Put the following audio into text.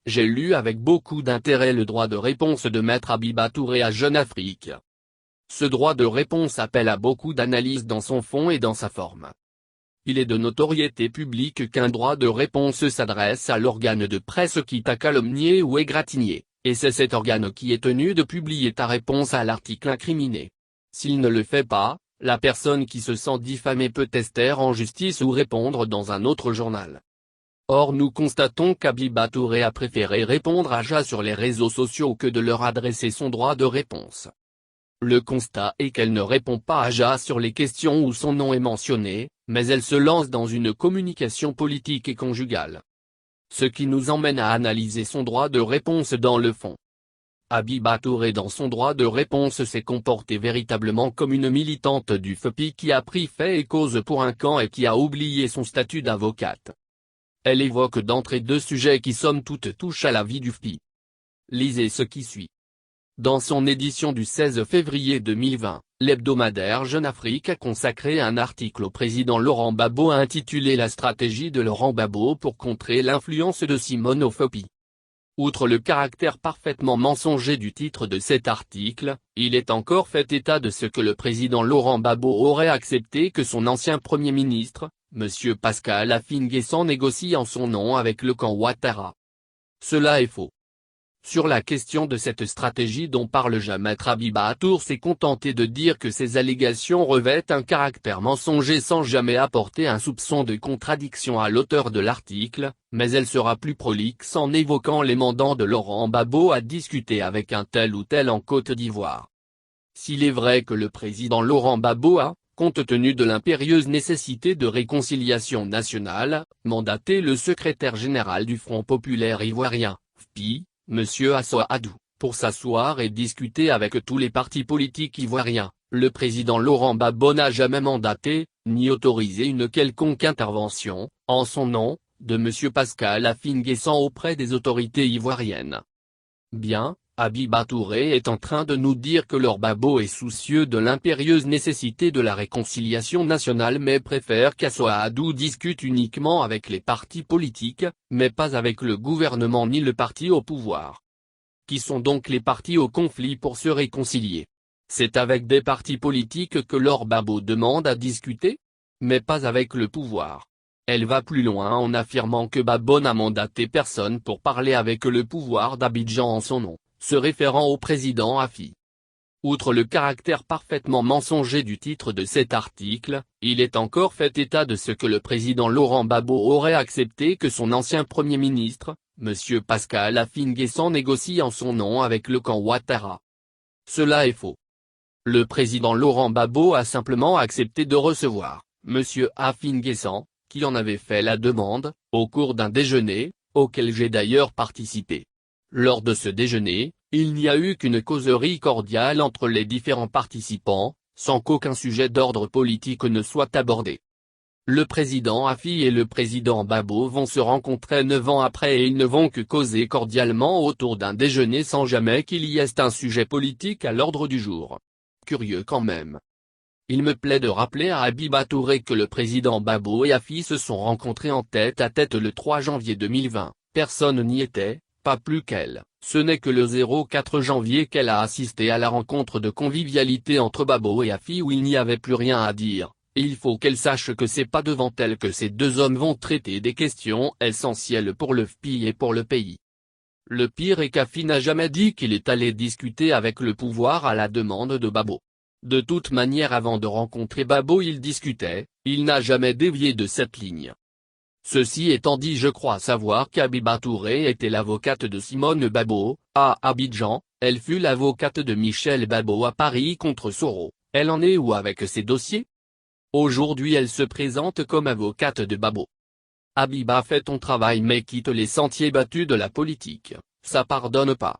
j'ai lu avec beaucoup d'intérêt le droit de réponse de Maître Habiba Touré à Jeune Afrique. Ce droit de réponse appelle à beaucoup d'analyse dans son fond et dans sa forme. Il est de notoriété publique qu'un droit de réponse s'adresse à l'organe de presse qui t'a calomnié ou égratigné, et c'est cet organe qui est tenu de publier ta réponse à l'article incriminé. S'il ne le fait pas, la personne qui se sent diffamée peut tester en justice ou répondre dans un autre journal. Or nous constatons qu'Habiba Touré a préféré répondre à Ja sur les réseaux sociaux que de leur adresser son droit de réponse. Le constat est qu'elle ne répond pas à Ja sur les questions où son nom est mentionné, mais elle se lance dans une communication politique et conjugale. Ce qui nous emmène à analyser son droit de réponse dans le fond. Habiba Touré dans son droit de réponse s'est comportée véritablement comme une militante du FPI qui a pris fait et cause pour un camp et qui a oublié son statut d'avocate. Elle évoque d'entrée deux sujets qui somme toute touchent à la vie du FPI. Lisez ce qui suit. Dans son édition du 16 février 2020, l'hebdomadaire Jeune Afrique a consacré un article au président Laurent Gbagbo intitulé « La stratégie de Laurent Gbagbo pour contrer l'influence de Simone au FPI ». Outre le caractère parfaitement mensonger du titre de cet article, il est encore fait état de ce que le président Laurent Gbagbo aurait accepté que son ancien Premier ministre, M. Pascal Affi-N'Guessan négocie en son nom avec le camp Ouattara. Cela est faux. Sur la question de cette stratégie dont parle Ja, Maître Habiba Touré s'est contenté de dire que ces allégations revêtent un caractère mensonger sans jamais apporter un soupçon de contradiction à l'auteur de l'article, mais elle sera plus prolixe en évoquant les mandats de Laurent Gbagbo à discuter avec un tel ou tel en Côte d'Ivoire. S'il est vrai que le président Laurent Gbagbo a, compte tenu de l'impérieuse nécessité de réconciliation nationale, mandaté le secrétaire général du Front populaire ivoirien, FPI, M. Assoadou, pour s'asseoir et discuter avec tous les partis politiques ivoiriens, le président Laurent Gbagbo n'a jamais mandaté, ni autorisé une quelconque intervention, en son nom, de M. Pascal Affi-N'Guessan auprès des autorités ivoiriennes. Bien, Habiba Touré est en train de nous dire que Laurent Gbagbo est soucieux de l'impérieuse nécessité de la réconciliation nationale mais préfère qu'Assoadou discute uniquement avec les partis politiques, mais pas avec le gouvernement ni le parti au pouvoir. Qui sont donc les partis au conflit pour se réconcilier? C'est avec des partis politiques que Laurent Gbagbo demande à discuter? Mais pas avec le pouvoir. Elle va plus loin en affirmant que Gbagbo n'a mandaté personne pour parler avec le pouvoir d'Abidjan en son nom, se référant au président Affi. Outre le caractère parfaitement mensonger du titre de cet article, il est encore fait état de ce que le président Laurent Gbagbo aurait accepté que son ancien Premier ministre, M. Pascal Affi-N'Guessan négocie en son nom avec le camp Ouattara. Cela est faux. Le président Laurent Gbagbo a simplement accepté de recevoir M. Affi-N'Guessan, qui en avait fait la demande, au cours d'un déjeuner, auquel j'ai d'ailleurs participé. Lors de ce déjeuner, il n'y a eu qu'une causerie cordiale entre les différents participants, sans qu'aucun sujet d'ordre politique ne soit abordé. Le président Affi et le président Gbagbo vont se rencontrer 9 ans après et ils ne vont que causer cordialement autour d'un déjeuner sans jamais qu'il y ait un sujet politique à l'ordre du jour. Curieux quand même. Il me plaît de rappeler à Habiba Touré que le président Gbagbo et Affi se sont rencontrés en tête à tête le 3 janvier 2020, personne n'y était, pas plus qu'elle, ce n'est que le 04 janvier qu'elle a assisté à la rencontre de convivialité entre Gbagbo et Affi où il n'y avait plus rien à dire, et il faut qu'elle sache que c'est pas devant elle que ces deux hommes vont traiter des questions essentielles pour le FPI et pour le pays. Le pire est qu'Affi n'a jamais dit qu'il est allé discuter avec le pouvoir à la demande de Gbagbo. De toute manière avant de rencontrer Gbagbo il discutait, il n'a jamais dévié de cette ligne. Ceci étant dit je crois savoir qu'Habiba Touré était l'avocate de Simone Gbagbo, à Abidjan, elle fut l'avocate de Michel Gbagbo à Paris contre Soro, elle en est où avec ses dossiers? Aujourd'hui elle se présente comme avocate de Gbagbo. Habiba fait ton travail mais quitte les sentiers battus de la politique, ça pardonne pas.